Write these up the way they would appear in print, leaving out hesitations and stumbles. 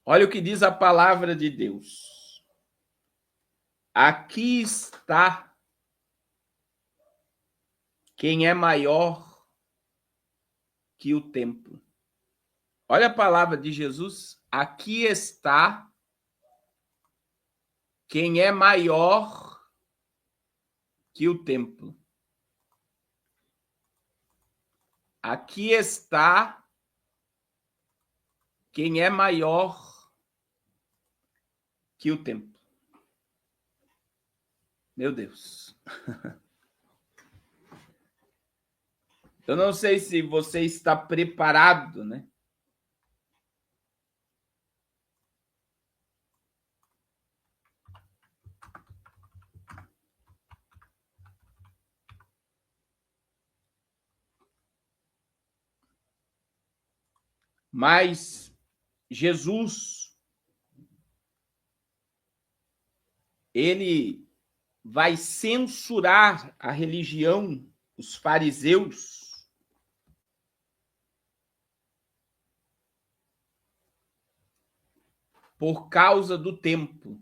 Olha o que diz a palavra de Deus. Aqui está quem é maior que o templo. Olha a palavra de Jesus. Aqui está quem é maior que o templo. Aqui está quem é maior que o templo. Meu Deus. Eu não sei se você está preparado, né? Mas Jesus, ele vai censurar a religião, os fariseus, por causa do templo.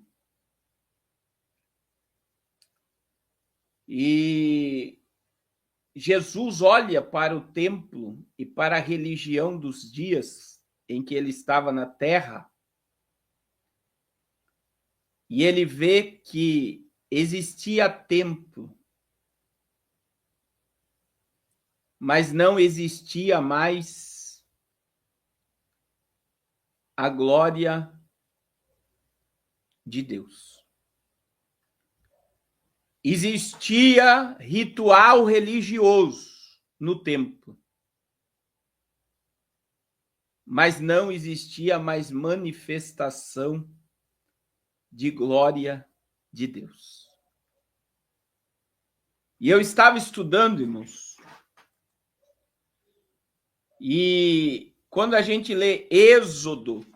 E Jesus olha para o templo e para a religião dos dias em que ele estava na terra, e ele vê que existia templo, mas não existia mais a glória de Deus. Existia ritual religioso no templo, mas não existia mais manifestação de glória de Deus. E eu estava estudando, irmãos, e quando a gente lê Êxodo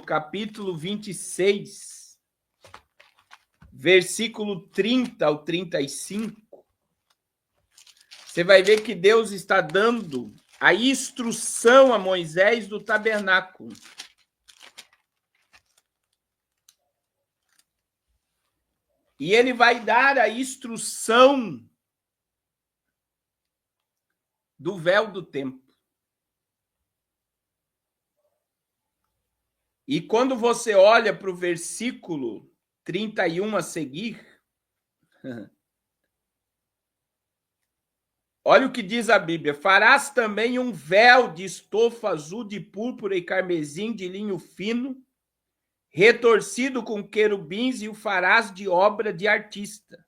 capítulo 26, versículo 30 ao 35, você vai ver que Deus está dando a instrução a Moisés do tabernáculo. E ele vai dar a instrução do véu do templo. E quando você olha para o versículo 31 a seguir, olha o que diz a Bíblia: farás também um véu de estofa azul, de púrpura e carmesim, de linho fino, retorcido com querubins, e o farás de obra de artista.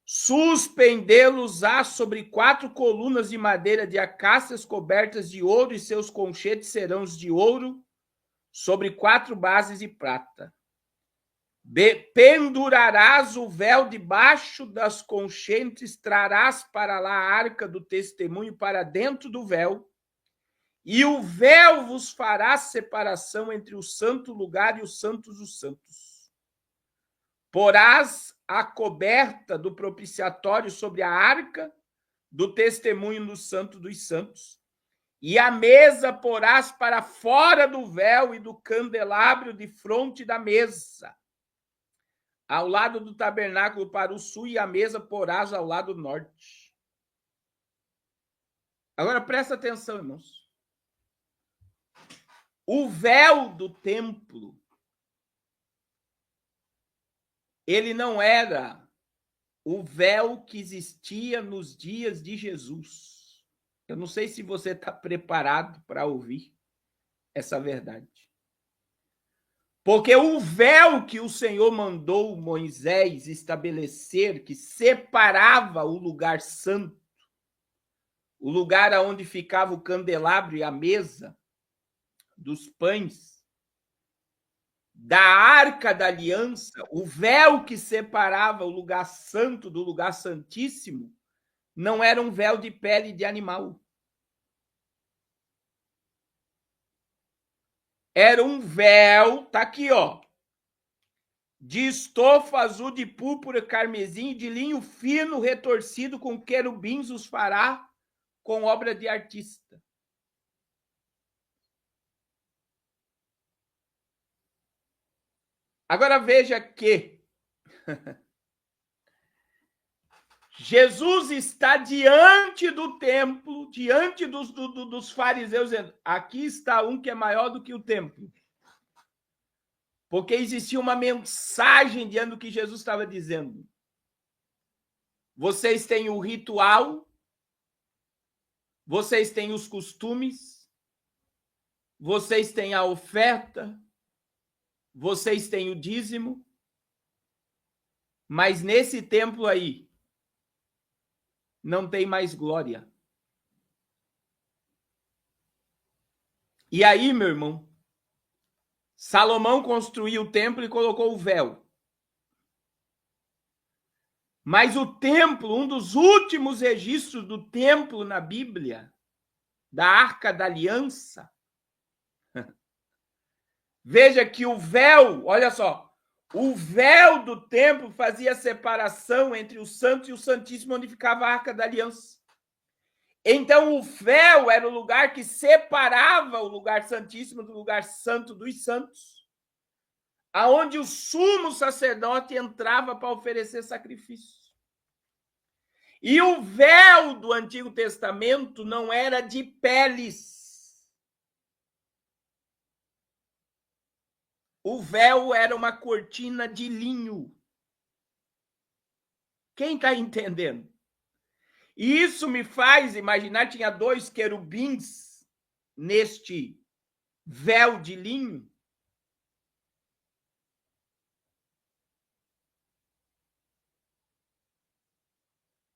Suspendê-los-á sobre 4 colunas de madeira de acácias cobertas de ouro, e seus conchetes serão os de ouro, sobre 4 bases de prata. Pendurarás o véu debaixo das conchetes, trarás para lá a arca do testemunho para dentro do véu, e o véu vos fará separação entre o santo lugar e os santos dos santos. Porás a coberta do propiciatório sobre a arca do testemunho do santo dos santos, e a mesa porás para fora do véu e do candelabro de fronte da mesa, ao lado do tabernáculo para o sul, e a mesa porás ao lado norte. Agora presta atenção, irmãos. O véu do templo, ele não era o véu que existia nos dias de Jesus. Eu não sei se você está preparado para ouvir essa verdade. Porque o véu que o Senhor mandou Moisés estabelecer, que separava o lugar santo, o lugar onde ficava o candelabro e a mesa dos pães, da arca da aliança, o véu que separava o lugar santo do lugar santíssimo, não era um véu de pele de animal. Era um véu, tá aqui, ó, de estofa azul, de púrpura, carmesim, de linho fino, retorcido, com querubins os fará, com obra de artista. Agora veja que Jesus está diante do templo, diante dos fariseus, dizendo: aqui está um que é maior do que o templo. Porque existia uma mensagem diante do que Jesus estava dizendo. Vocês têm o ritual, vocês têm os costumes, vocês têm a oferta, vocês têm o dízimo, mas nesse templo aí não tem mais glória. E aí, meu irmão, Salomão construiu o templo e colocou o véu. Mas o templo, um dos últimos registros do templo na Bíblia, da Arca da Aliança, veja que o véu, olha só, o véu do templo fazia separação entre o Santo e o Santíssimo, onde ficava a Arca da Aliança. Então o véu era o lugar que separava o lugar santíssimo do lugar santo dos santos, aonde o sumo sacerdote entrava para oferecer sacrifício. E o véu do Antigo Testamento não era de peles. O véu era uma cortina de linho. Quem está entendendo? E isso me faz imaginar, tinha 2 querubins neste véu de linho.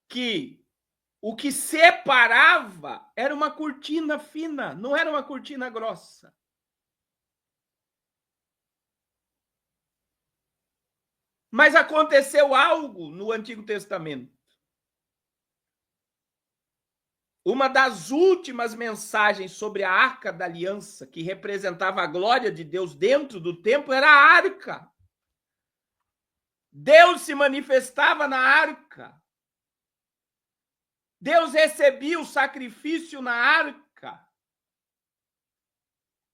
Que o que separava era uma cortina fina, não era uma cortina grossa. Mas aconteceu algo no Antigo Testamento. Uma das últimas mensagens sobre a Arca da Aliança, que representava a glória de Deus dentro do templo, era a arca. Deus se manifestava na arca. Deus recebia o sacrifício na arca.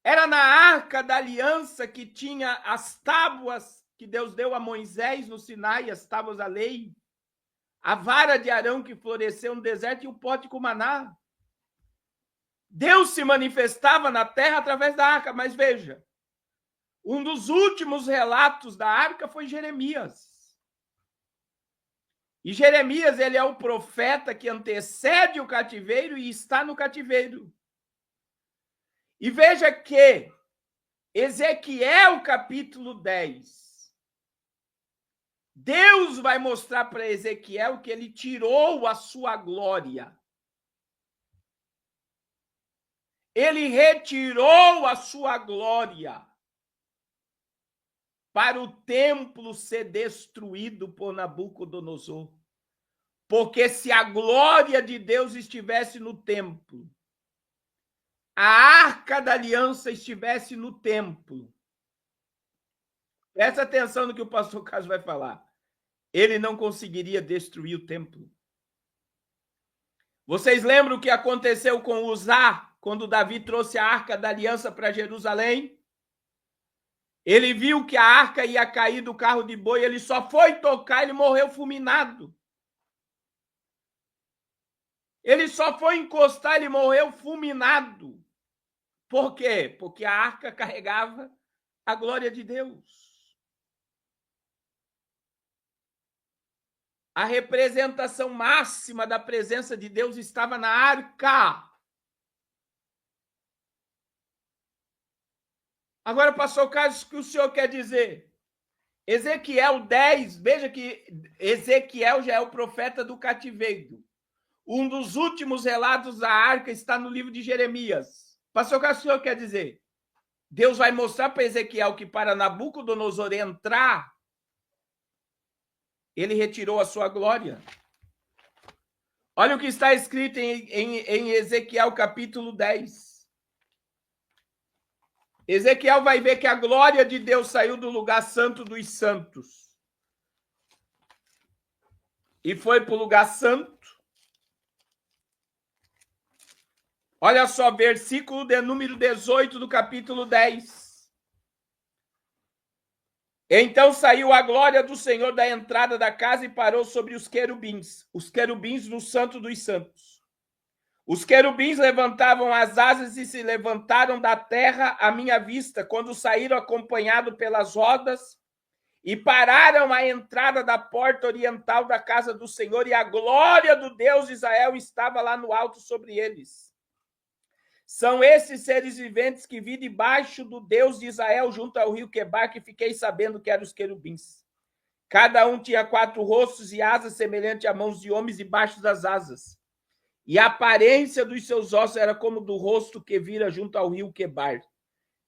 Era na Arca da Aliança que tinha as tábuas que Deus deu a Moisés no Sinai, as tábuas da lei, a vara de Arão que floresceu no deserto e o pote com maná. Deus se manifestava na terra através da arca, mas veja, um dos últimos relatos da arca foi Jeremias. E Jeremias, ele é o profeta que antecede o cativeiro e está no cativeiro. E veja que Ezequiel capítulo 10, Deus vai mostrar para Ezequiel que ele tirou a sua glória. Ele retirou a sua glória para o templo ser destruído por Nabucodonosor. Porque se a glória de Deus estivesse no templo, a Arca da Aliança estivesse no templo, presta atenção no que o pastor Carlos vai falar, ele não conseguiria destruir o templo. Vocês lembram o que aconteceu com Uzá, quando Davi trouxe a Arca da Aliança para Jerusalém? Ele viu que a arca ia cair do carro de boi, ele só foi tocar, ele morreu fulminado. Ele só foi encostar, ele morreu fulminado. Por quê? Porque a arca carregava a glória de Deus. A representação máxima da presença de Deus estava na arca. Agora, pastor Carlos, o que o senhor quer dizer? Ezequiel 10, veja que Ezequiel já é o profeta do cativeiro. Um dos últimos relatos da arca está no livro de Jeremias. Pastor, o que o senhor quer dizer? Deus vai mostrar para Ezequiel que para Nabucodonosor entrar, ele retirou a sua glória. Olha o que está escrito em Ezequiel capítulo 10. Ezequiel vai ver que a glória de Deus saiu do lugar santo dos santos e foi para o lugar santo. Olha só, versículo de número 18 do capítulo 10. Então saiu a glória do Senhor da entrada da casa e parou sobre os querubins no Santo dos Santos. Os querubins levantavam as asas e se levantaram da terra à minha vista, quando saíram acompanhados pelas rodas e pararam à entrada da porta oriental da casa do Senhor, e a glória do Deus de Israel estava lá no alto sobre eles. São esses seres viventes que vi debaixo do Deus de Israel junto ao rio Quebar, que fiquei sabendo que eram os querubins. Cada um tinha 4 rostos e asas semelhantes a mãos de homens debaixo das asas. E a aparência dos seus ossos era como do rosto que vira junto ao rio Quebar.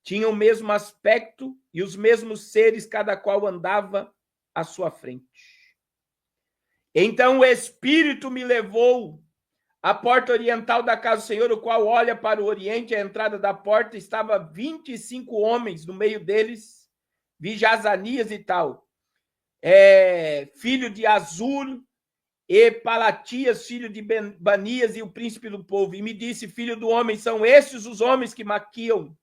Tinham o mesmo aspecto e os mesmos seres, cada qual andava à sua frente. Então o Espírito me levou à porta oriental da casa do Senhor, o qual olha para o oriente. À entrada da porta estava 25 homens, no meio deles vi Jazanias e tal, filho de Azur, e Palatias, filho de Banias, e o príncipe do povo. E me disse: filho do homem, são estes os homens que maquiam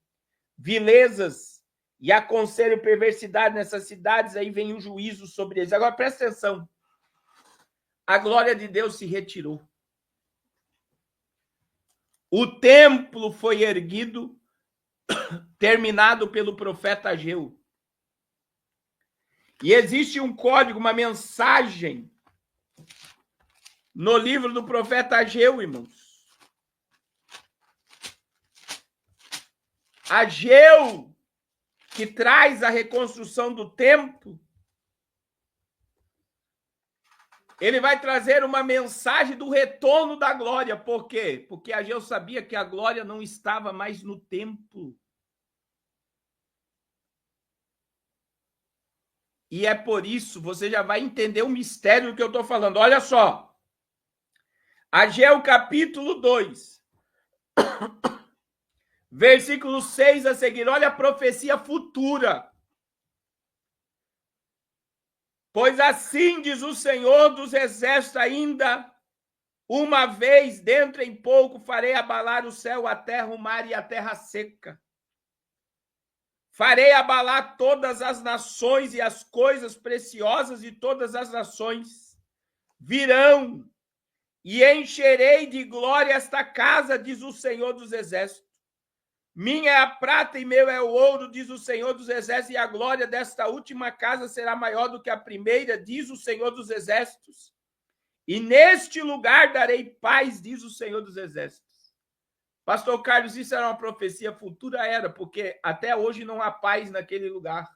vilezas e aconselham perversidade nessas cidades? Aí vem o juízo sobre eles. Agora presta atenção. A glória de Deus se retirou. O templo foi erguido, terminado pelo profeta Ageu. E existe um código, uma mensagem no livro do profeta Ageu, irmãos. Ageu, que traz a reconstrução do templo, ele vai trazer uma mensagem do retorno da glória. Por quê? Porque Ageu sabia que a glória não estava mais no templo. E é por isso, você já vai entender o mistério do que eu estou falando. Olha só. Ageu capítulo 2. Versículo 6 a seguir. Olha a profecia futura. Pois assim diz o Senhor dos Exércitos: ainda uma vez, dentro em pouco, farei abalar o céu, a terra, o mar e a terra seca. Farei abalar todas as nações, e as coisas preciosas de todas as nações virão, e encherei de glória esta casa, diz o Senhor dos Exércitos. Minha é a prata e meu é o ouro, diz o Senhor dos Exércitos, e a glória desta última casa será maior do que a primeira, diz o Senhor dos Exércitos. E neste lugar darei paz, diz o Senhor dos Exércitos. Pastor Carlos, isso era uma profecia futura? Era, porque até hoje não há paz naquele lugar.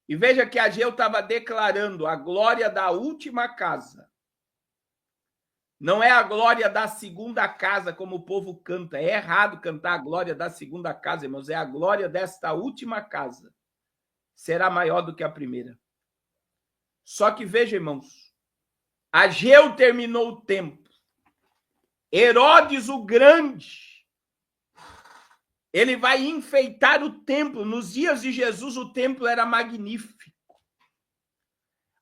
E veja que Ageu estava declarando a glória da última casa. Não é a glória da segunda casa, como o povo canta. É errado cantar a glória da segunda casa, irmãos. É a glória desta última casa. Será maior do que a primeira. Só que veja, irmãos, Ageu terminou o tempo. Herodes o Grande, ele vai enfeitar o templo. Nos dias de Jesus, o templo era magnífico.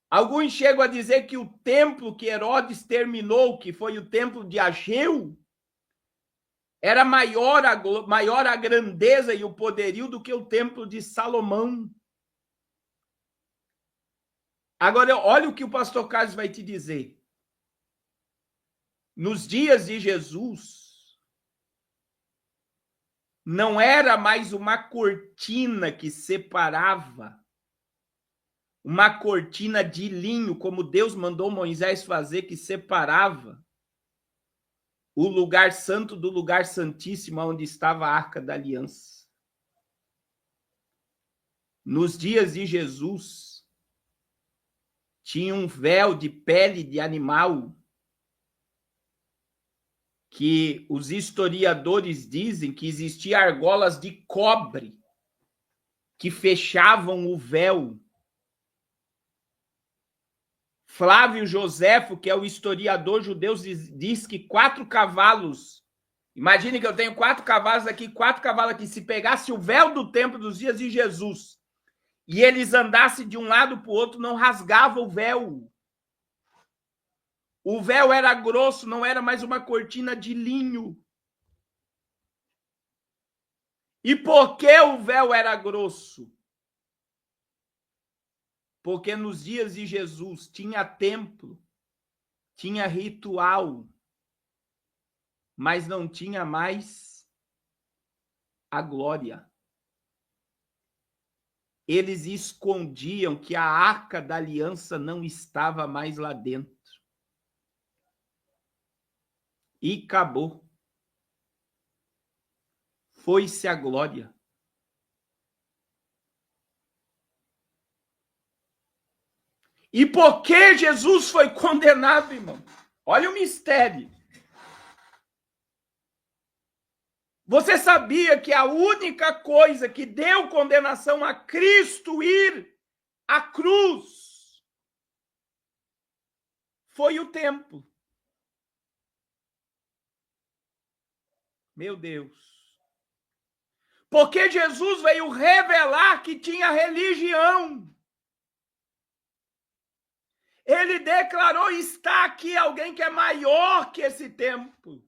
Alguns chegam a dizer que o templo que Herodes terminou, que foi o templo de Ageu, era maior a grandeza e o poderio do que o templo de Salomão. Agora, olha o que o pastor Carlos vai te dizer. Nos dias de Jesus, não era mais uma cortina que separava, uma cortina de linho, como Deus mandou Moisés fazer, que separava o lugar santo do lugar santíssimo, onde estava a Arca da Aliança. Nos dias de Jesus, tinha um véu de pele de animal que os historiadores dizem que existiam argolas de cobre que fechavam o véu. Flávio Joséfo, que é o historiador judeu, diz que 4 cavalos, imagine que eu tenho 4 cavalos aqui, 4 cavalos aqui, se pegasse o véu do templo dos dias de Jesus e eles andassem de um lado para o outro, não rasgava o véu. O véu era grosso, não era mais uma cortina de linho. E por que o véu era grosso? Porque nos dias de Jesus tinha templo, tinha ritual, mas não tinha mais a glória. Eles escondiam que a arca da aliança não estava mais lá dentro. E acabou. Foi-se a glória. E por que Jesus foi condenado, irmão? Olha o mistério. Você sabia que a única coisa que deu condenação a Cristo ir à cruz foi o templo? Meu Deus. Porque Jesus veio revelar que tinha religião. Ele declarou: está aqui alguém que é maior que esse templo.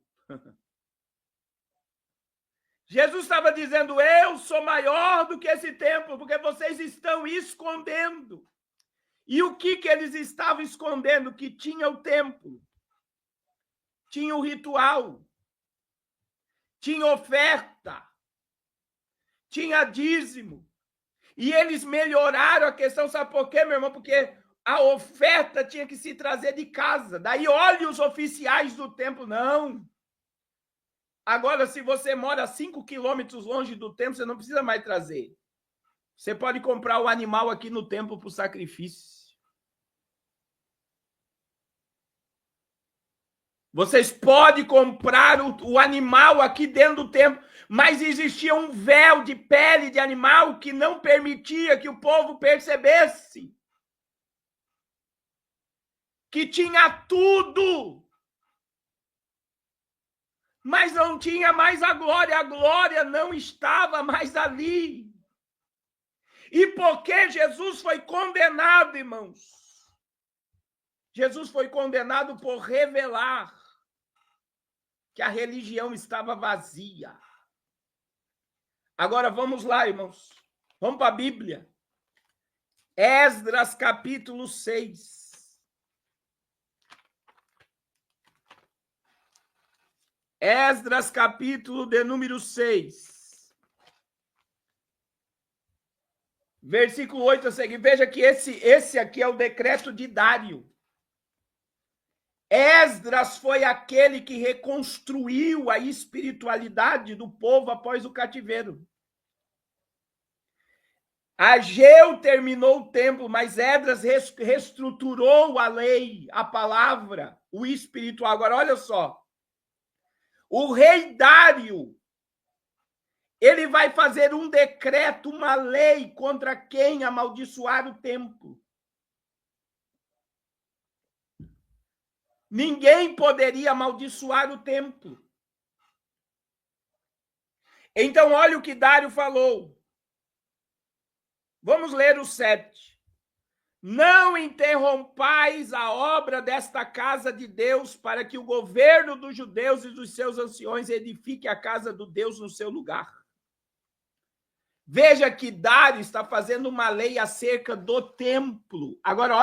Jesus estava dizendo: eu sou maior do que esse templo, porque vocês estão escondendo. E o que eles estavam escondendo? Que tinha o templo, tinha o ritual, tinha oferta, tinha dízimo. E eles melhoraram a questão, sabe por quê, meu irmão? Porque a oferta tinha que se trazer de casa. Daí, olhe os oficiais do templo, não. Agora, se você mora 5 quilômetros longe do templo, você não precisa mais trazer. Você pode comprar o animal aqui no templo para o sacrifício. Vocês podem comprar o animal aqui dentro do templo, mas existia um véu de pele de animal que não permitia que o povo percebesse que tinha tudo, mas não tinha mais a glória não estava mais ali. E por que Jesus foi condenado, irmãos? Jesus foi condenado por revelar que a religião estava vazia. Agora vamos lá, irmãos. Vamos para a Bíblia. Esdras, capítulo 6. Esdras, capítulo de número 6. Versículo 8 a seguir. Veja que esse aqui é o decreto de Dário. Esdras foi aquele que reconstruiu a espiritualidade do povo após o cativeiro. Ageu terminou o templo, mas Esdras reestruturou a lei, a palavra, o espiritual. Agora, olha só. O rei Dário, ele vai fazer um decreto, uma lei contra quem amaldiçoar o templo. Ninguém poderia amaldiçoar o templo. Então, olha o que Dário falou. Vamos ler o 7. Não interrompais a obra desta casa de Deus, para que o governo dos judeus e dos seus anciões edifique a casa do Deus no seu lugar. Veja que Dário está fazendo uma lei acerca do templo. Agora,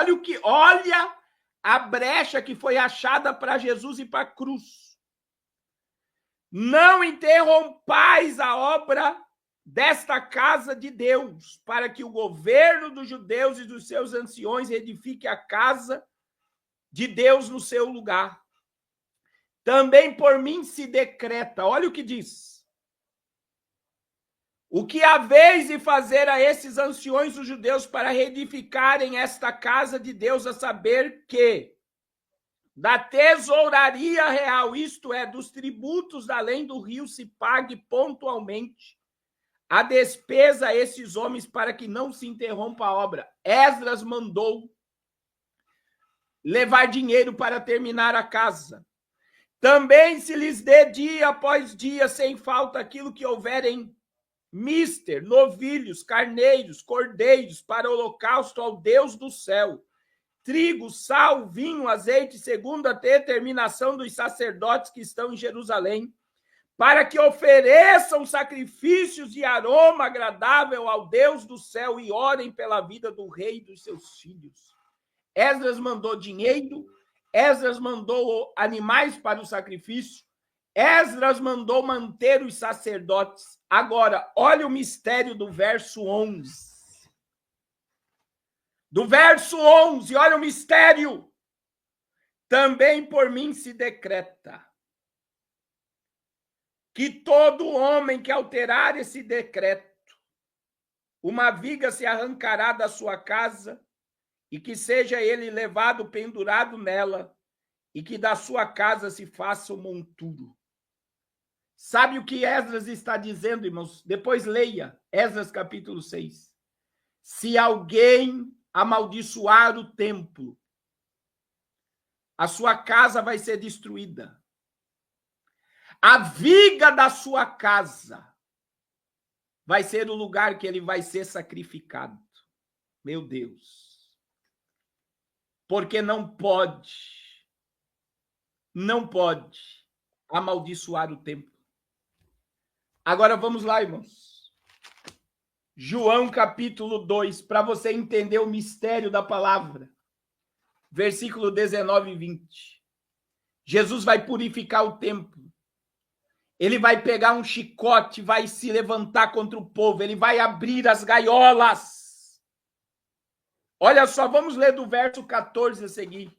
olha a brecha que foi achada para Jesus e para a cruz. Não interrompais a obra desta casa de Deus, para que o governo dos judeus e dos seus anciões edifique a casa de Deus no seu lugar. Também por mim se decreta, olha o que diz. O que haveis de fazer a esses anciões dos judeus para reedificarem esta casa de Deus, a saber que da tesouraria real, isto é, dos tributos da além do rio, se pague pontualmente a despesa a esses homens para que não se interrompa a obra. Esdras mandou levar dinheiro para terminar a casa. Também se lhes dê dia após dia, sem falta, aquilo que houver em mister, novilhos, carneiros, cordeiros, para holocausto ao Deus do céu. Trigo, sal, vinho, azeite, segundo a determinação dos sacerdotes que estão em Jerusalém, para que ofereçam sacrifícios de aroma agradável ao Deus do céu e orem pela vida do rei e dos seus filhos. Esdras mandou dinheiro, Esdras mandou animais para o sacrifício, Esdras mandou manter os sacerdotes. Agora, olha o mistério do verso 11. Do verso 11, olha o mistério. Também por mim se decreta que todo homem que alterar esse decreto, uma viga se arrancará da sua casa, e que seja ele levado pendurado nela, e que da sua casa se faça um monturo. Sabe o que Esdras está dizendo, irmãos? Depois leia Esdras capítulo 6. Se alguém amaldiçoar o templo, a sua casa vai ser destruída. A viga da sua casa vai ser o lugar que ele vai ser sacrificado. Meu Deus. Porque não pode amaldiçoar o templo. Agora vamos lá, irmãos. João capítulo 2, para você entender o mistério da palavra. Versículo 19 e 20. Jesus vai purificar o templo. Ele vai pegar um chicote, vai se levantar contra o povo, ele vai abrir as gaiolas. Olha só, vamos ler do verso 14 a seguir.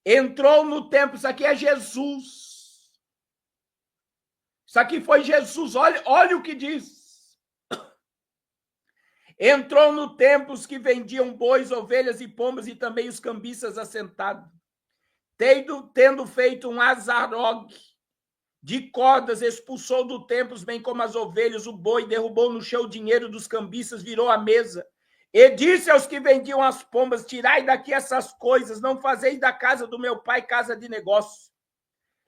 Entrou no templo, isso aqui é Jesus. Isso aqui foi Jesus, olha o que diz. Entrou no templo os que vendiam bois, ovelhas e pombas e também os cambistas assentados. Tendo feito um azarogue de cordas, expulsou do templo, bem como as ovelhas, o boi, derrubou no chão o dinheiro dos cambistas, virou a mesa. E disse aos que vendiam as pombas: tirai daqui essas coisas, não fazeis da casa do meu pai casa de negócio.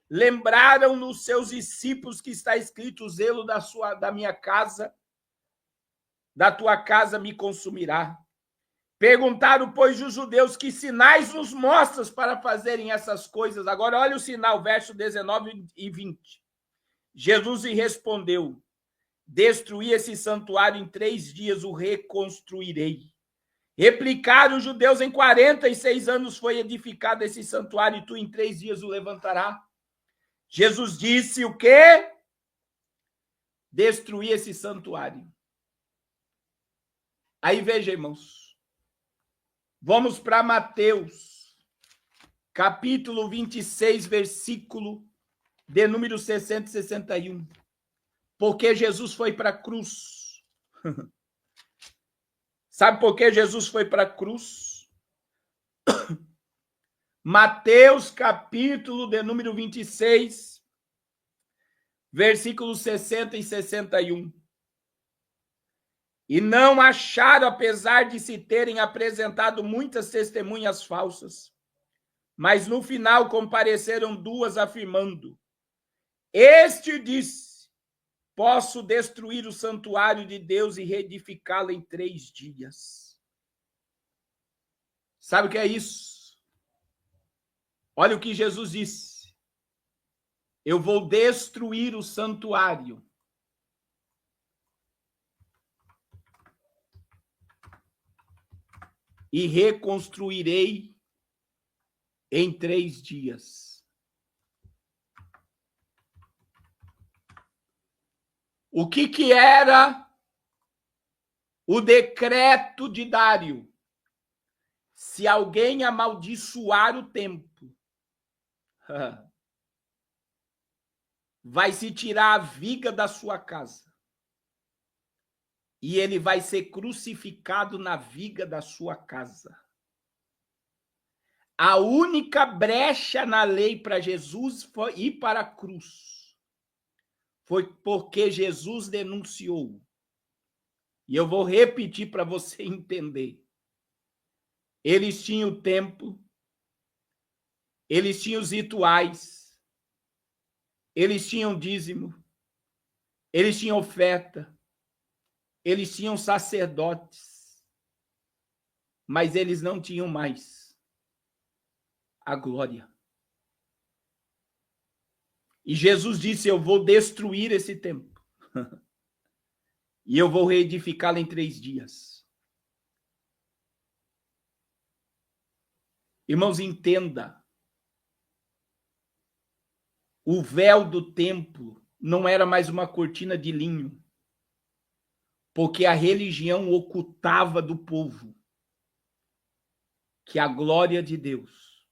Lembraram nos seus discípulos que está escrito: o zelo da minha casa, da tua casa me consumirá. Perguntaram, pois, os judeus: que sinais nos mostras para fazerem essas coisas? Agora, olha o sinal, verso 19 e 20. Jesus lhe respondeu: destruí esse santuário, em 3 dias o reconstruirei. Replicaram os judeus: em 46 anos foi edificado esse santuário, e tu em 3 dias o levantarás. Jesus disse o quê? Destruí esse santuário. Aí veja, irmãos. Vamos para Mateus, capítulo 26, versículo de número 60 e 61. Porque Jesus foi para a cruz. Sabe por que Jesus foi para a cruz? Mateus, capítulo de número 26, versículos 60 e 61. E não acharam, apesar de se terem apresentado muitas testemunhas falsas. Mas no final compareceram 2 afirmando: este disse: posso destruir o santuário de Deus e reedificá-lo em 3 dias. Sabe o que é isso? Olha o que Jesus disse: eu vou destruir o santuário e reconstruirei em 3 dias. O que era o decreto de Dário? Se alguém amaldiçoar o templo, vai se tirar a viga da sua casa e ele vai ser crucificado na viga da sua casa. A única brecha na lei para Jesus foi ir para a cruz. Foi porque Jesus denunciou. E eu vou repetir para você entender. Eles tinham o templo, eles tinham os rituais, eles tinham dízimo, eles tinham oferta, eles tinham sacerdotes, mas eles não tinham mais a glória. E Jesus disse: eu vou destruir esse templo. E eu vou reedificá-lo em 3 dias. Irmãos, entenda. O véu do templo não era mais uma cortina de linho, porque a religião ocultava do povo que a glória de Deus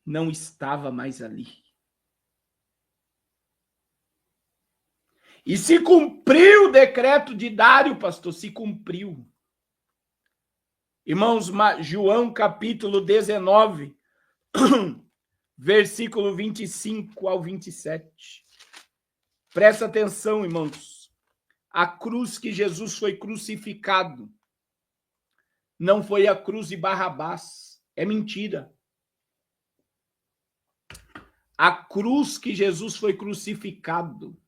não estava mais ali. E se cumpriu o decreto de Dário, pastor, se cumpriu. Irmãos, João capítulo 19, versículo 25 ao 27. Presta atenção, irmãos. A cruz que Jesus foi crucificado não foi a cruz de Barrabás. É mentira. A cruz que Jesus foi crucificado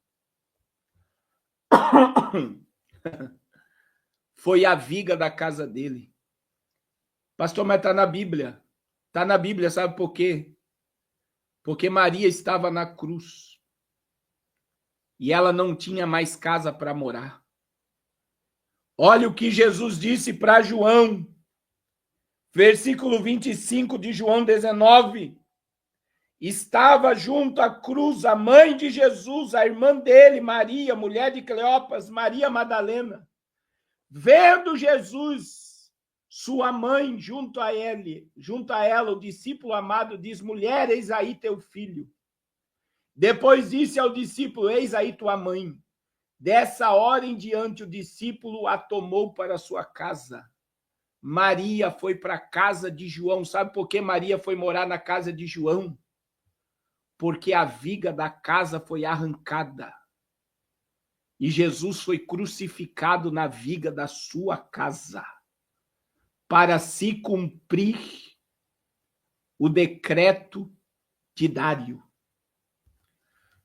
foi a viga da casa dele. Pastor, mas está na Bíblia. Está na Bíblia, sabe por quê? Porque Maria estava na cruz. E ela não tinha mais casa para morar. Olha o que Jesus disse para João. Versículo 25 de João 19. Estava junto à cruz a mãe de Jesus, a irmã dele, Maria, mulher de Cleopas, Maria Madalena. Vendo Jesus, sua mãe, junto a ela, o discípulo amado diz: mulher, eis aí teu filho. Depois disse ao discípulo: eis aí tua mãe. Dessa hora em diante, o discípulo a tomou para sua casa. Maria foi para a casa de João. Sabe por que Maria foi morar na casa de João? Porque a viga da casa foi arrancada. E Jesus foi crucificado na viga da sua casa, para se cumprir o decreto de Dário.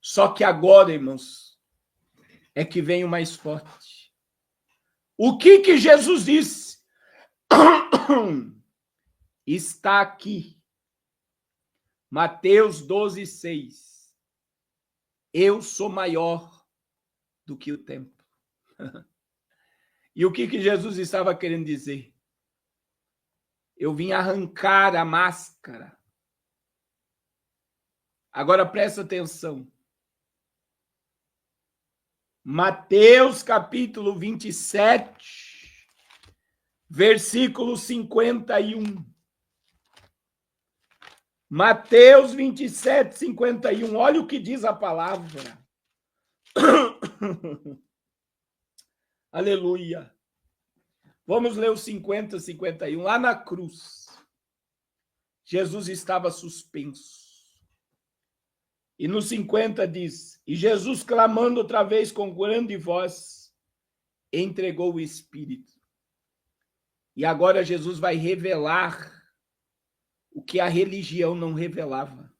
Só que agora, irmãos, é que vem o mais forte. O que Jesus disse? Está aqui. Mateus 12, 6. Eu sou maior do que o templo. E o que Jesus estava querendo dizer? Eu vim arrancar a máscara. Agora presta atenção. Mateus capítulo 27, versículo 51. Mateus 27, 51. Olha o que diz a palavra. Aleluia. Vamos ler o 50, 51. Lá na cruz, Jesus estava suspenso. E no 50 diz: e Jesus, clamando outra vez com grande voz, entregou o Espírito. E agora Jesus vai revelar o que a religião não revelava.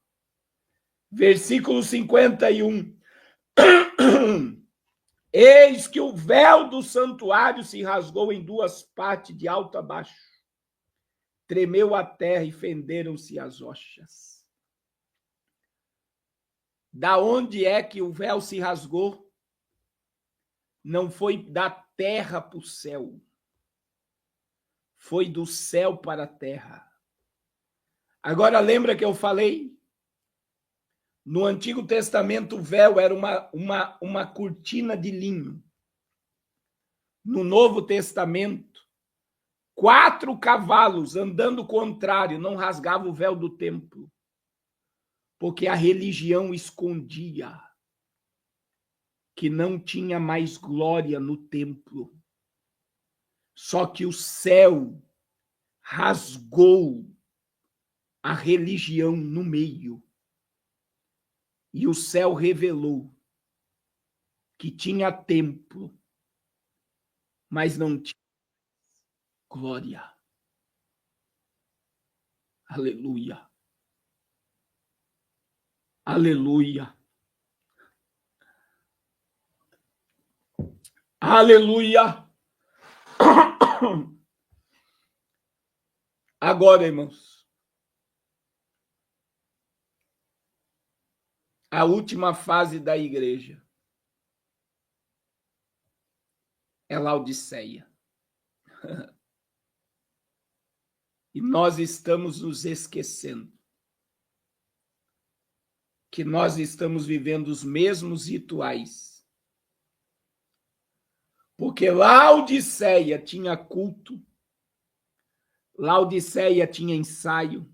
Versículo 51. Eis que o véu do santuário se rasgou em 2 partes, de alto a baixo. Tremeu a terra e fenderam-se as rochas. Da onde é que o véu se rasgou? Não foi da terra para o céu. Foi do céu para a terra. Agora lembra que eu falei? No Antigo Testamento, o véu era uma cortina de linho. No Novo Testamento, 4 cavalos andando contrário não rasgavam o véu do templo, porque a religião escondia que não tinha mais glória no templo. Só que o céu rasgou a religião no meio. E o céu revelou que tinha templo, mas não tinha glória. Aleluia. Aleluia. Aleluia. Agora, irmãos, a última fase da igreja é Laodiceia. E nós estamos nos esquecendo que nós estamos vivendo os mesmos rituais. Porque Laodiceia tinha culto, Laodiceia tinha ensaio,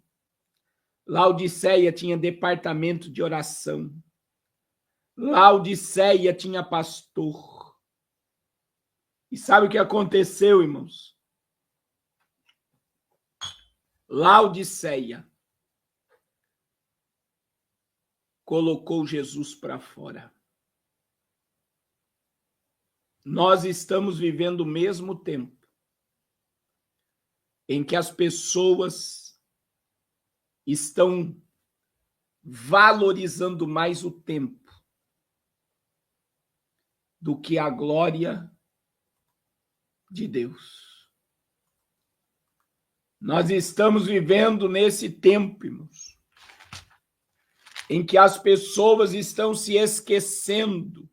Laodiceia tinha departamento de oração, Laodiceia tinha pastor. E sabe o que aconteceu, irmãos? Laodiceia colocou Jesus para fora. Nós estamos vivendo o mesmo tempo em que as pessoas estão valorizando mais o tempo do que a glória de Deus. Nós estamos vivendo nesse tempo, irmãos, em que as pessoas estão se esquecendo,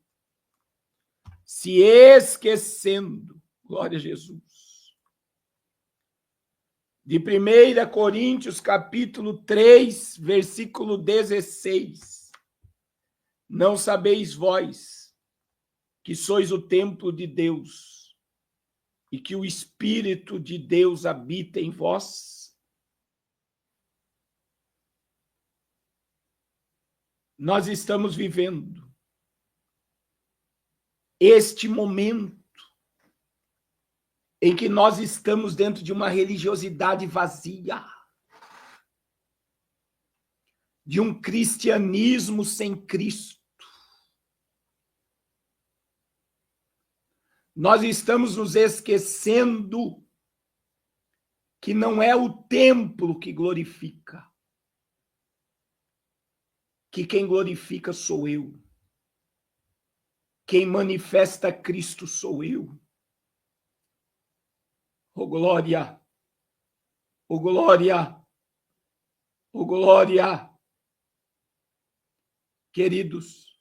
glória a Jesus, de 1 Coríntios, capítulo 3, versículo 16. Não sabeis vós que sois o templo de Deus e que o Espírito de Deus habita em vós? Nós estamos vivendo este momento em que nós estamos dentro de uma religiosidade vazia, de um cristianismo sem Cristo. Nós estamos nos esquecendo que não é o templo que glorifica, que quem glorifica sou eu, quem manifesta Cristo sou eu. Oh glória, oh glória, oh glória. Queridos,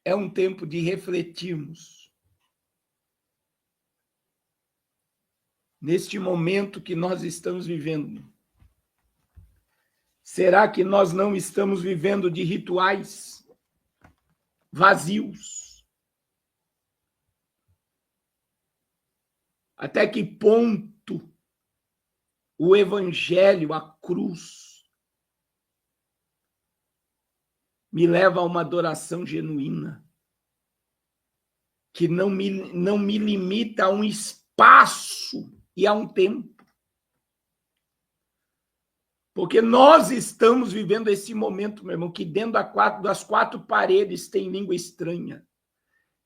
é um tempo de refletirmos neste momento que nós estamos vivendo. Será que nós não estamos vivendo de rituais vazios? Até que ponto o evangelho, a cruz, me leva a uma adoração genuína, que não me limita a um espaço e a um tempo. Porque nós estamos vivendo esse momento, meu irmão, que dentro das quatro paredes tem língua estranha,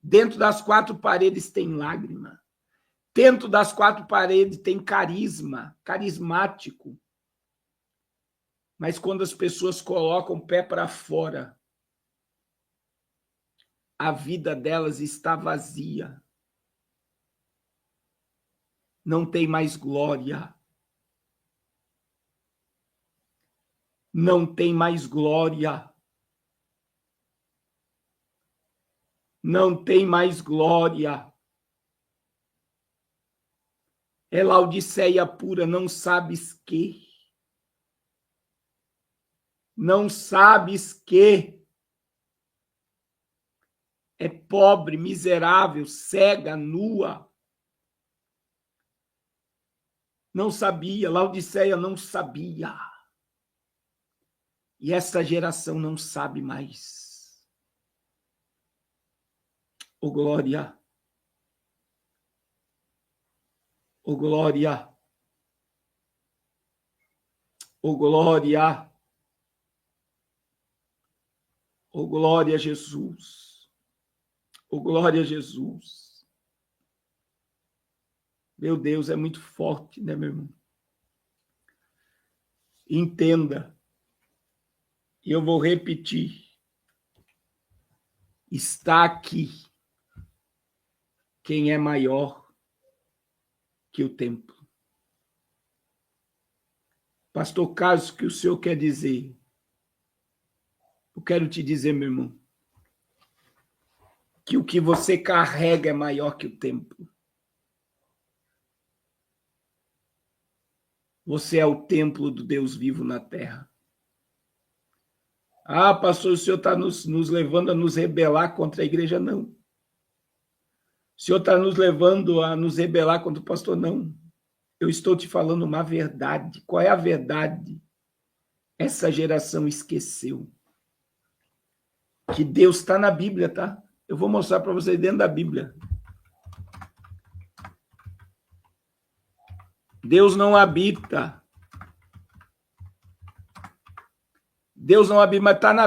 dentro das quatro paredes tem lágrima, dentro das quatro paredes tem carisma, carismático. Mas quando as pessoas colocam o pé para fora, a vida delas está vazia. Não tem mais glória. Não tem mais glória. Não tem mais glória. É Laodiceia pura, não sabes que. Não sabes que. É pobre, miserável, cega, nua. Não sabia, Laodiceia não sabia. E essa geração não sabe mais. Oh glória. Oh glória. Oh glória. Oh glória a Jesus. Oh glória a Jesus. Meu Deus, é muito forte, né, meu irmão? Entenda. E eu vou repetir. Está aqui quem é maior que o templo. Pastor Carlos, o que o senhor quer dizer? Eu quero te dizer, meu irmão, que o que você carrega é maior que o templo. Você é o templo do Deus vivo na terra. Ah, pastor, o senhor está nos levando a nos rebelar contra a igreja? Não. O senhor está nos levando a nos rebelar contra o pastor? Não. Eu estou te falando uma verdade. Qual é a verdade? Essa geração esqueceu que Deus está na Bíblia, tá? Eu vou mostrar para vocês dentro da Bíblia. Deus não habita. Deus não habita, mas está na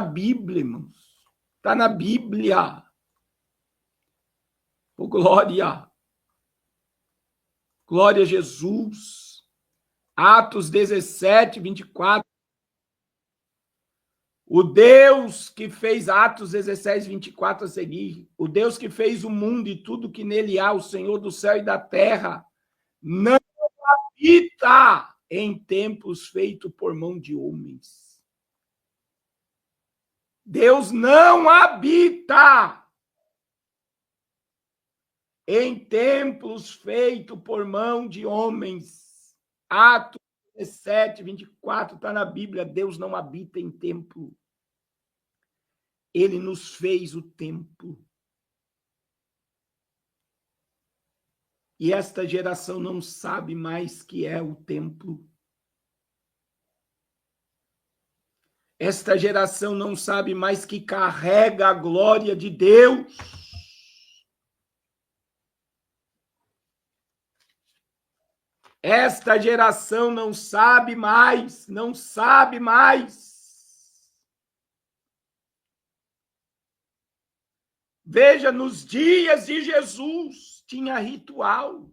Bíblia, irmãos. Está na Bíblia. Oh, glória. Glória a Jesus. Atos 17, 24. O Deus que fez Atos 17, 24 a seguir, o Deus que fez o mundo e tudo que nele há, o Senhor do céu e da terra, não habita em templos feitos por mão de homens. Deus não habita em templos feitos por mão de homens. Atos 17, 24, está na Bíblia. Deus não habita em templo. Ele nos fez o templo. E esta geração não sabe mais que é o templo. Esta geração não sabe mais que carrega a glória de Deus. Esta geração não sabe mais, não sabe mais. Veja, nos dias de Jesus, tinha ritual,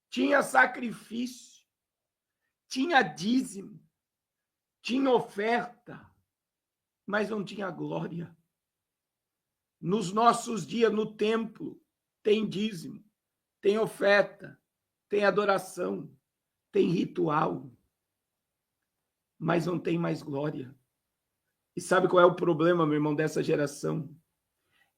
tinha sacrifício, tinha dízimo, tinha oferta, mas não tinha glória. Nos nossos dias, no templo, tem dízimo, tem oferta, tem adoração, tem ritual, mas não tem mais glória. E sabe qual é o problema, meu irmão, dessa geração?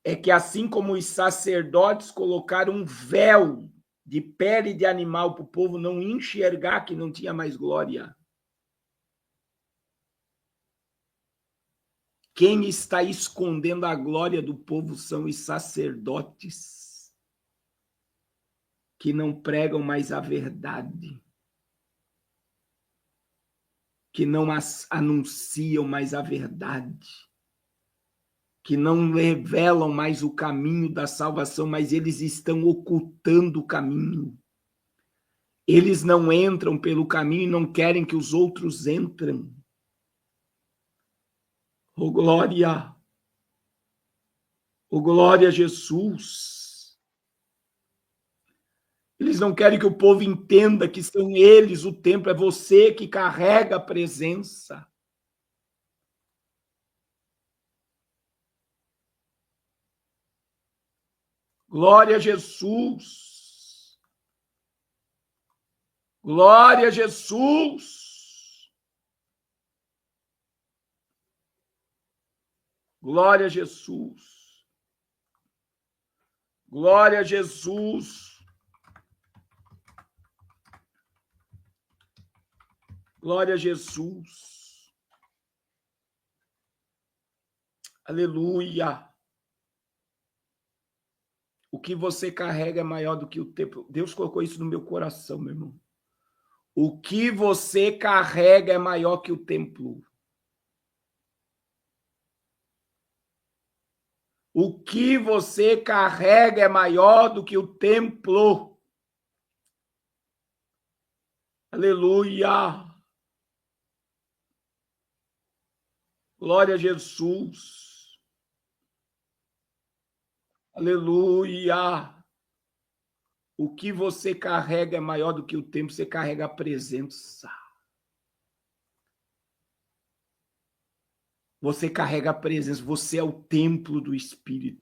É que assim como os sacerdotes colocaram um véu de pele de animal para o povo não enxergar que não tinha mais glória, quem está escondendo a glória do povo são os sacerdotes, que não pregam mais a verdade, que não anunciam mais a verdade, que não revelam mais o caminho da salvação, mas eles estão ocultando o caminho. Eles não entram pelo caminho e não querem que os outros entrem. Oh, glória! Oh, glória a Jesus! Eles não querem que o povo entenda que são eles o templo, é você que carrega a presença. Glória a Jesus! Glória a Jesus! Glória a Jesus! Glória a Jesus! Glória a Jesus! Aleluia! O que você carrega é maior do que o templo. Deus colocou isso no meu coração, meu irmão. O que você carrega é maior que o templo. O que você carrega é maior do que o templo. Aleluia! Glória a Jesus! Aleluia! O que você carrega é maior do que o templo, você carrega a presença. Você carrega a presença, você é o templo do Espírito.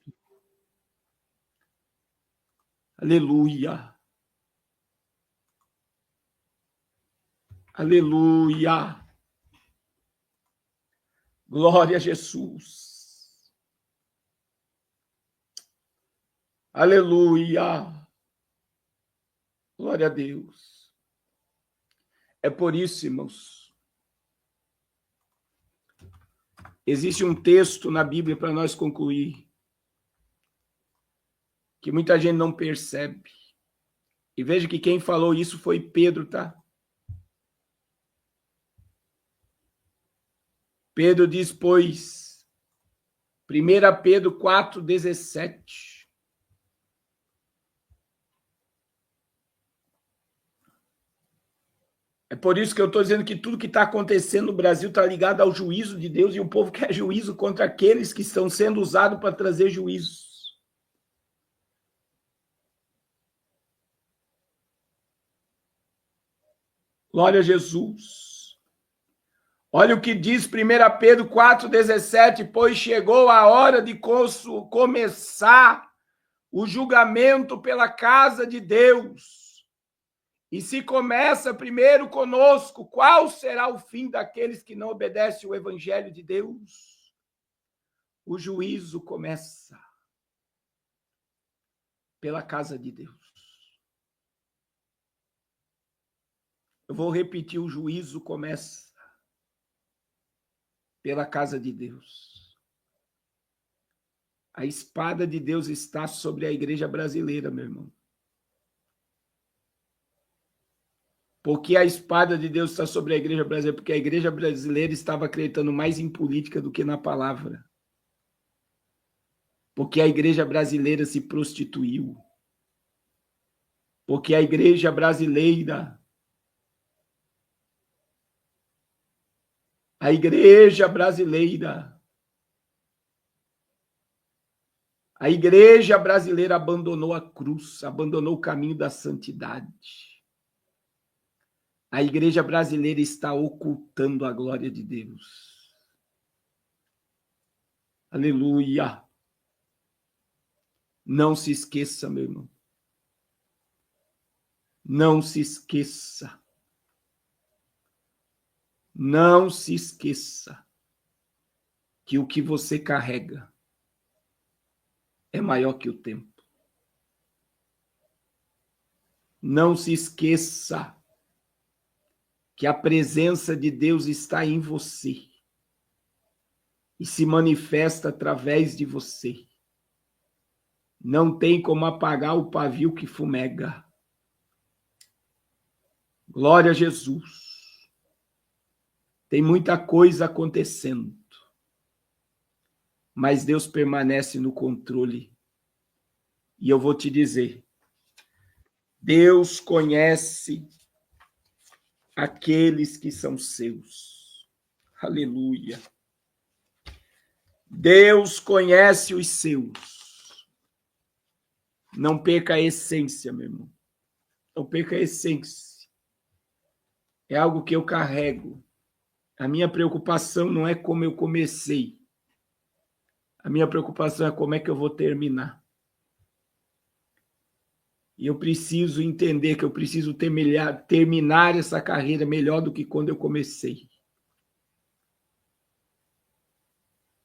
Aleluia! Aleluia! Glória a Jesus. Aleluia. Glória a Deus. É por isso, irmãos, existe um texto na Bíblia para nós concluir, que muita gente não percebe. E veja que quem falou isso foi Pedro, tá? Pedro diz, pois, 1 Pedro 4,17. É por isso que eu estou dizendo que tudo que está acontecendo no Brasil está ligado ao juízo de Deus, e o povo quer juízo contra aqueles que estão sendo usados para trazer juízos. Glória a Jesus. Olha o que diz 1 Pedro 4,17, pois chegou a hora de começar o julgamento pela casa de Deus. E se começa primeiro conosco, qual será o fim daqueles que não obedecem o evangelho de Deus? O juízo começa pela casa de Deus. Eu vou repetir, o juízo começa pela casa de Deus. A espada de Deus está sobre a igreja brasileira, meu irmão. Por que a espada de Deus está sobre a igreja brasileira? Porque a igreja brasileira estava acreditando mais em política do que na palavra. Porque a igreja brasileira se prostituiu. Porque a igreja brasileira abandonou a cruz, abandonou o caminho da santidade. A igreja brasileira está ocultando a glória de Deus. Aleluia. Não se esqueça, meu irmão. Não se esqueça. Não se esqueça que o que você carrega é maior que o tempo. Não se esqueça que a presença de Deus está em você e se manifesta através de você. Não tem como apagar o pavio que fumega. Glória a Jesus. Tem muita coisa acontecendo, mas Deus permanece no controle. E eu vou te dizer, Deus conhece aqueles que são seus. Aleluia. Deus conhece os seus. Não perca a essência, meu irmão. Não perca a essência. É algo que eu carrego. A minha preocupação não é como eu comecei. A minha preocupação é como é que eu vou terminar. E eu preciso entender que eu preciso terminar essa carreira melhor do que quando eu comecei.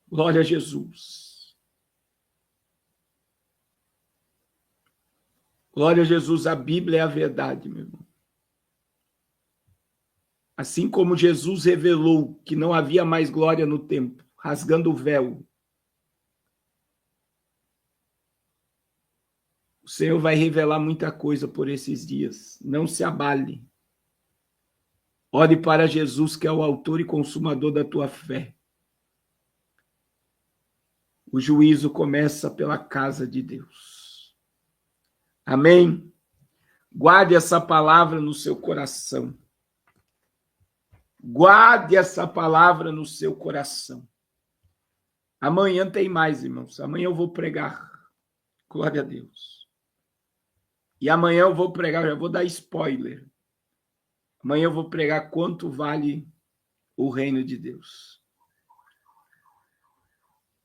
Glória a Jesus. Glória a Jesus, a Bíblia é a verdade, meu irmão. Assim como Jesus revelou que não havia mais glória no templo, rasgando o véu, o Senhor vai revelar muita coisa por esses dias. Não se abale. Ore para Jesus, que é o autor e consumador da tua fé. O juízo começa pela casa de Deus. Amém? Guarde essa palavra no seu coração. Guarde essa palavra no seu coração. Amanhã tem mais, irmãos. Amanhã eu vou pregar. Glória a Deus. E amanhã eu vou pregar, já vou dar spoiler. Amanhã eu vou pregar quanto vale o reino de Deus.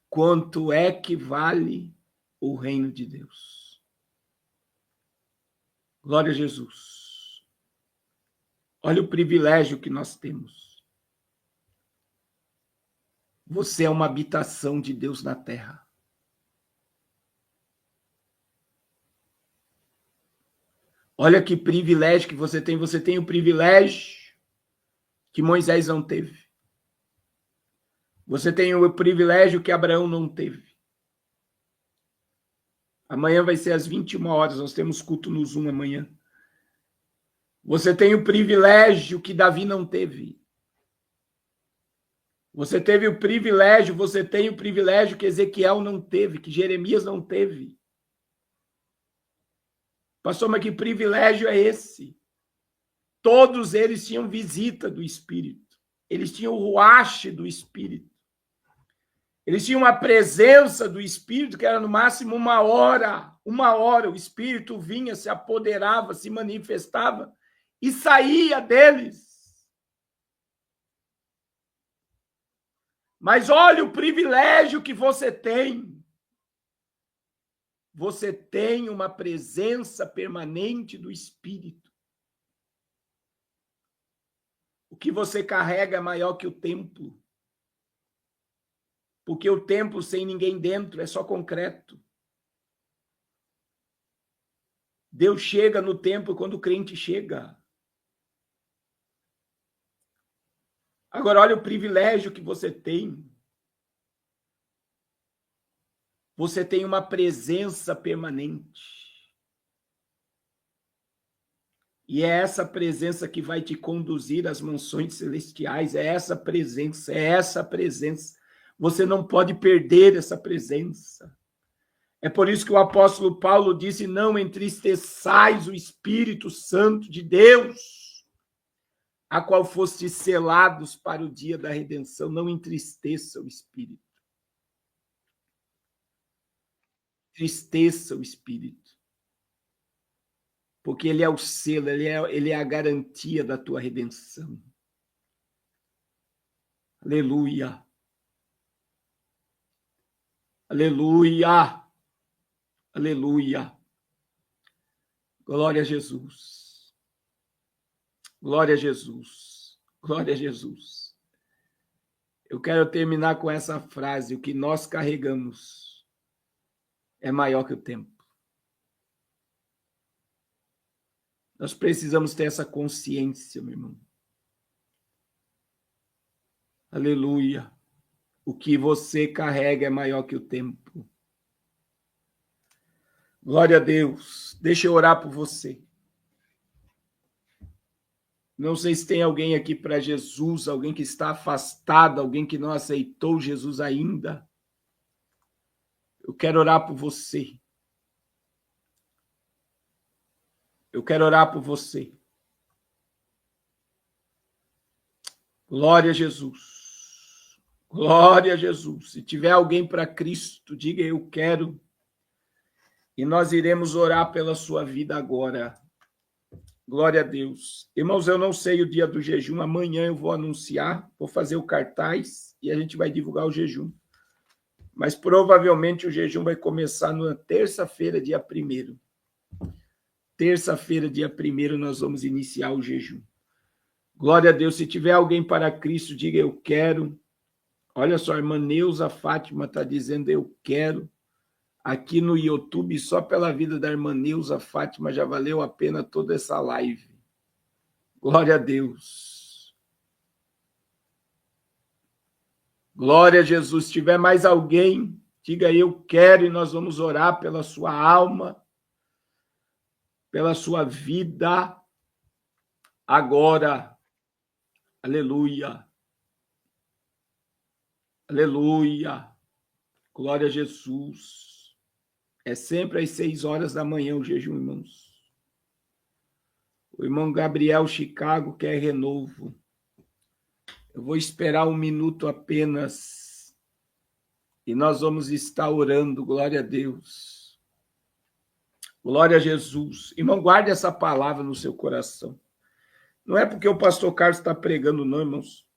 Quanto é que vale o reino de Deus? Glória a Jesus. Olha o privilégio que nós temos Você é uma habitação de Deus na terra. Olha que privilégio que você tem. Você tem o privilégio que Moisés não teve. Você tem o privilégio que Abraão não teve. Amanhã vai ser às 21 horas. Nós temos culto no Zoom amanhã. Você tem o privilégio que Davi não teve. Você teve o privilégio, você tem o privilégio que Ezequiel não teve, que Jeremias não teve. Pastor, mas que privilégio é esse? Todos eles tinham visita do Espírito. Eles tinham o ruache do Espírito. Eles tinham a presença do Espírito, que era no máximo 1 hora. 1 hora o Espírito vinha, se apoderava, se manifestava e saía deles. Mas olha o privilégio que você tem. Você tem uma presença permanente do Espírito. O que você carrega é maior que o templo. Porque o templo sem ninguém dentro é só concreto. Deus chega no templo quando o crente chega. Agora, olha o privilégio que você tem. Você tem uma presença permanente. E é essa presença que vai te conduzir às mansões celestiais. É essa presença, é essa presença. Você não pode perder essa presença. É por isso que o apóstolo Paulo disse: não entristeçais o Espírito Santo de Deus, a qual fostes selados para o dia da redenção. Não entristeça o Espírito. Entristeça o Espírito. Porque ele é o selo, ele é a garantia da tua redenção. Aleluia. Aleluia. Aleluia. Glória a Jesus. Glória a Jesus. Glória a Jesus. Eu quero terminar com essa frase: o que nós carregamos é maior que o tempo. Nós precisamos ter essa consciência, meu irmão. Aleluia. O que você carrega é maior que o tempo. Glória a Deus. Deixa eu orar por você. Não sei se tem alguém aqui para Jesus, alguém que está afastado, alguém que não aceitou Jesus ainda. Eu quero orar por você. Eu quero orar por você. Glória a Jesus. Glória a Jesus. Se tiver alguém para Cristo, diga: eu quero. E nós iremos orar pela sua vida agora. Glória a Deus. Irmãos, eu não sei o dia do jejum. Amanhã eu vou anunciar, vou fazer o cartaz e a gente vai divulgar o jejum. Mas provavelmente o jejum vai começar na terça-feira, dia 1º. Terça-feira, dia 1º, nós vamos iniciar o jejum. Glória a Deus. Se tiver alguém para Cristo, diga: eu quero. Olha só, a irmã Neuza Fátima está dizendo: eu quero. Aqui no YouTube, só pela vida da irmã Neuza Fátima já valeu a pena toda essa live. Glória a Deus. Glória a Jesus. Se tiver mais alguém, diga: eu quero, e nós vamos orar pela sua alma, pela sua vida, agora. Aleluia. Aleluia. Glória a Jesus. É sempre às 6 horas da manhã o jejum, irmãos. O irmão Gabriel Chicago quer renovo. Eu vou esperar 1 minuto apenas e nós vamos estar orando. Glória a Deus. Glória a Jesus. Irmão, guarde essa palavra no seu coração. Não é porque o pastor Carlos está pregando, não, irmãos.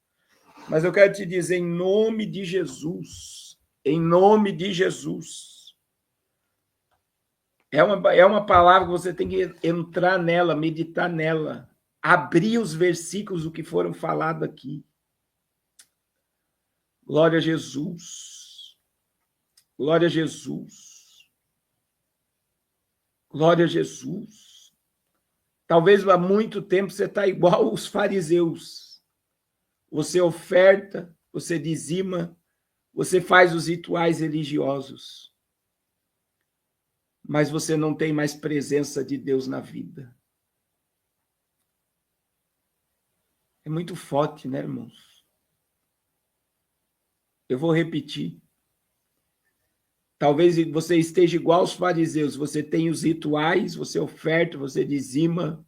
Mas eu quero te dizer, em nome de Jesus, em nome de Jesus, é uma palavra que você tem que entrar nela, meditar nela, abrir os versículos do que foram falados aqui. Glória a Jesus. Glória a Jesus. Glória a Jesus. Talvez há muito tempo você está igual os fariseus. Você oferta, você dizima, você faz os rituais religiosos, mas você não tem mais presença de Deus na vida. É muito forte, né, irmãos? Eu vou repetir. Talvez você esteja igual aos fariseus, você tem os rituais, você oferta, você dizima,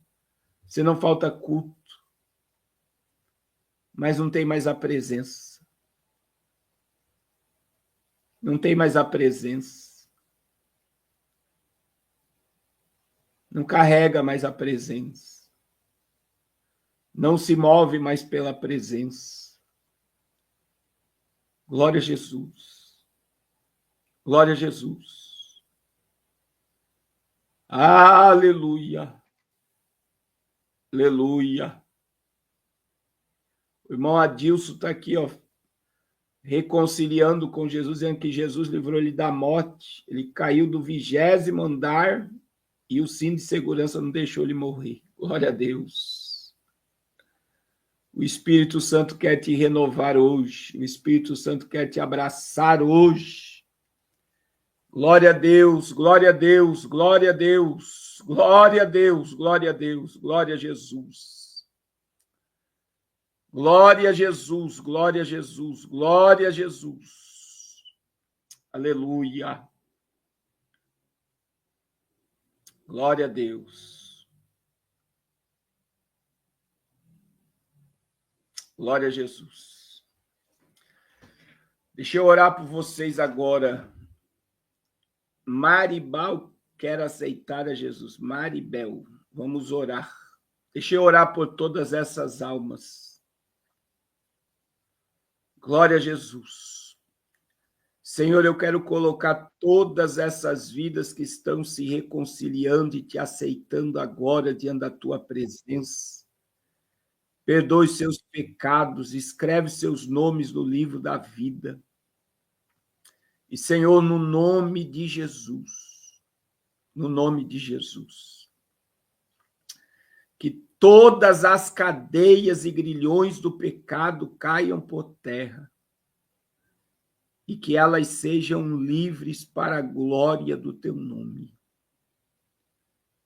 você não falta culto, mas não tem mais a presença. Não tem mais a presença. Não carrega mais a presença. Não se move mais pela presença. Glória a Jesus. Glória a Jesus. Aleluia. Aleluia. O irmão Adilson está aqui, ó, reconciliando com Jesus, dizendo que Jesus livrou ele da morte. Ele caiu do 20º andar e o cinto de segurança não deixou ele morrer. Glória a Deus. O Espírito Santo quer te renovar hoje. O Espírito Santo quer te abraçar hoje. Glória a Deus, glória a Deus, glória a Deus, glória a Deus, glória a Deus, glória a Jesus. Glória a Jesus, glória a Jesus, glória a Jesus. Aleluia. Glória a Deus. Glória a Jesus. Deixa eu orar por vocês agora. Maribel quer aceitar a Jesus. Maribel, vamos orar. Deixa eu orar por todas essas almas. Glória a Jesus. Senhor, eu quero colocar todas essas vidas que estão se reconciliando e te aceitando agora diante da tua presença. Perdoe seus pecados, escreve seus nomes no livro da vida. E, Senhor, no nome de Jesus, que todas as cadeias e grilhões do pecado caiam por terra e que elas sejam livres para a glória do teu nome.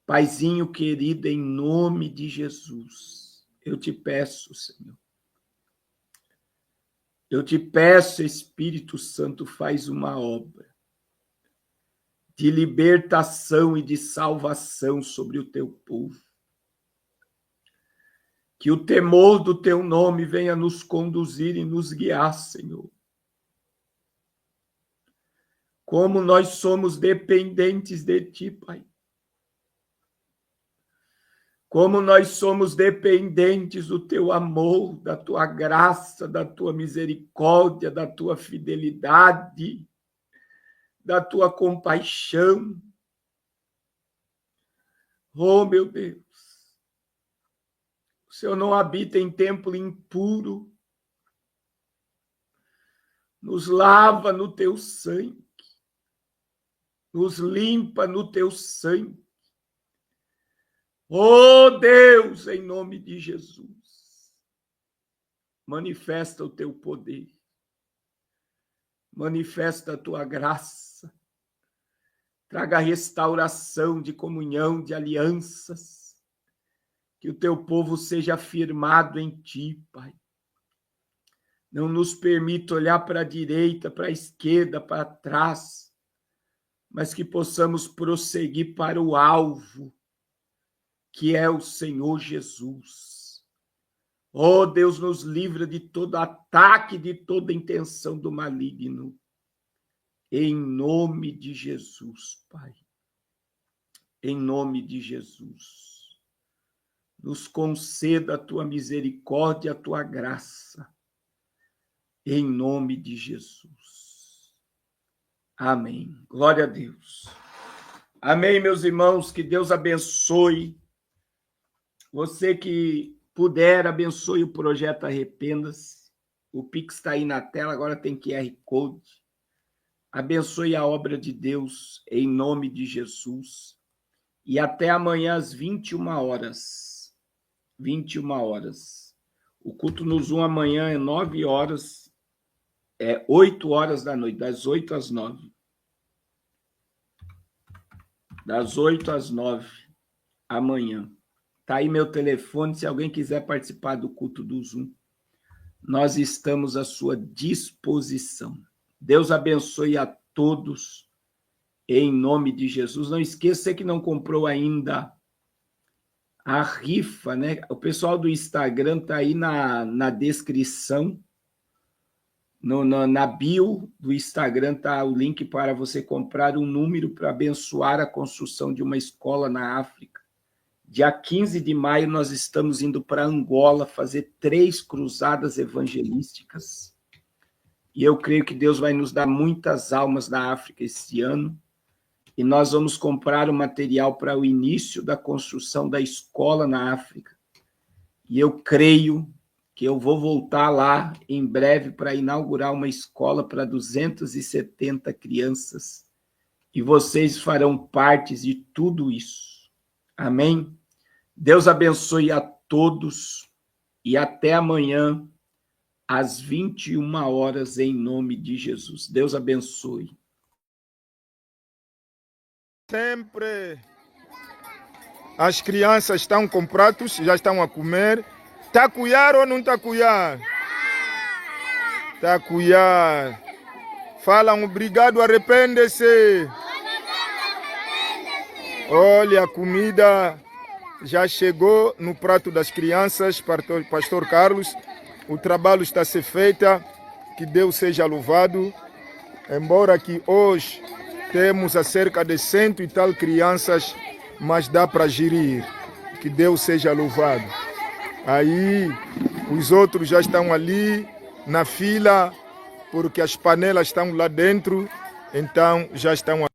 Paizinho querido, em nome de Jesus, eu te peço, Senhor. Eu te peço, Espírito Santo, faz uma obra de libertação e de salvação sobre o teu povo. Que o temor do teu nome venha nos conduzir e nos guiar, Senhor. Como nós somos dependentes de ti, Pai. Como nós somos dependentes do teu amor, da tua graça, da tua misericórdia, da tua fidelidade, da tua compaixão. Oh, meu Deus, o Senhor não habita em templo impuro, nos lava no teu sangue, nos limpa no teu sangue. Oh, Deus, em nome de Jesus, manifesta o teu poder, manifesta a tua graça, traga restauração de comunhão, de alianças, que o teu povo seja firmado em ti, Pai. Não nos permita olhar para a direita, para a esquerda, para trás, mas que possamos prosseguir para o alvo, que é o Senhor Jesus. Oh, Deus, nos livra de todo ataque, de toda intenção do maligno. Em nome de Jesus, Pai. Em nome de Jesus. Nos conceda a tua misericórdia, a tua graça. Em nome de Jesus. Amém. Glória a Deus. Amém, meus irmãos. Que Deus abençoe. Você que puder, abençoe o projeto Arrependa-se. O Pix está aí na tela, agora tem QR Code. Abençoe a obra de Deus, em nome de Jesus. E até amanhã às 21 horas. 21 horas. O culto no Zoom amanhã é 9 horas, 8 horas da noite, das 8 às 9. Das 8 às 9, amanhã. Tá aí meu telefone, se alguém quiser participar do culto do Zoom, nós estamos à sua disposição. Deus abençoe a todos, em nome de Jesus. Não esqueça, você que não comprou ainda a rifa, né? O pessoal do Instagram tá aí na descrição, na bio do Instagram tá o link para você comprar um número para abençoar a construção de uma escola na África. Dia 15 de maio nós estamos indo para Angola fazer 3 cruzadas evangelísticas. E eu creio que Deus vai nos dar muitas almas na África esse ano. E nós vamos comprar o material para o início da construção da escola na África. E eu creio que eu vou voltar lá em breve para inaugurar uma escola para 270 crianças. E vocês farão parte de tudo isso. Amém? Deus abençoe a todos e até amanhã, às 21 horas, em nome de Jesus. Deus abençoe. Sempre as crianças estão com pratos, já estão a comer. Tá a cuiar ou não tá a cuiar? Tá a cuiar. Falam obrigado, arrepende-se. Olha, a comida já chegou no prato das crianças, Pastor Carlos. O trabalho está a ser feito. Que Deus seja louvado. Embora que hoje temos a cerca de 100 e tal crianças, mas dá para gerir. Que Deus seja louvado. Aí os outros já estão ali na fila, porque as panelas estão lá dentro, então já estão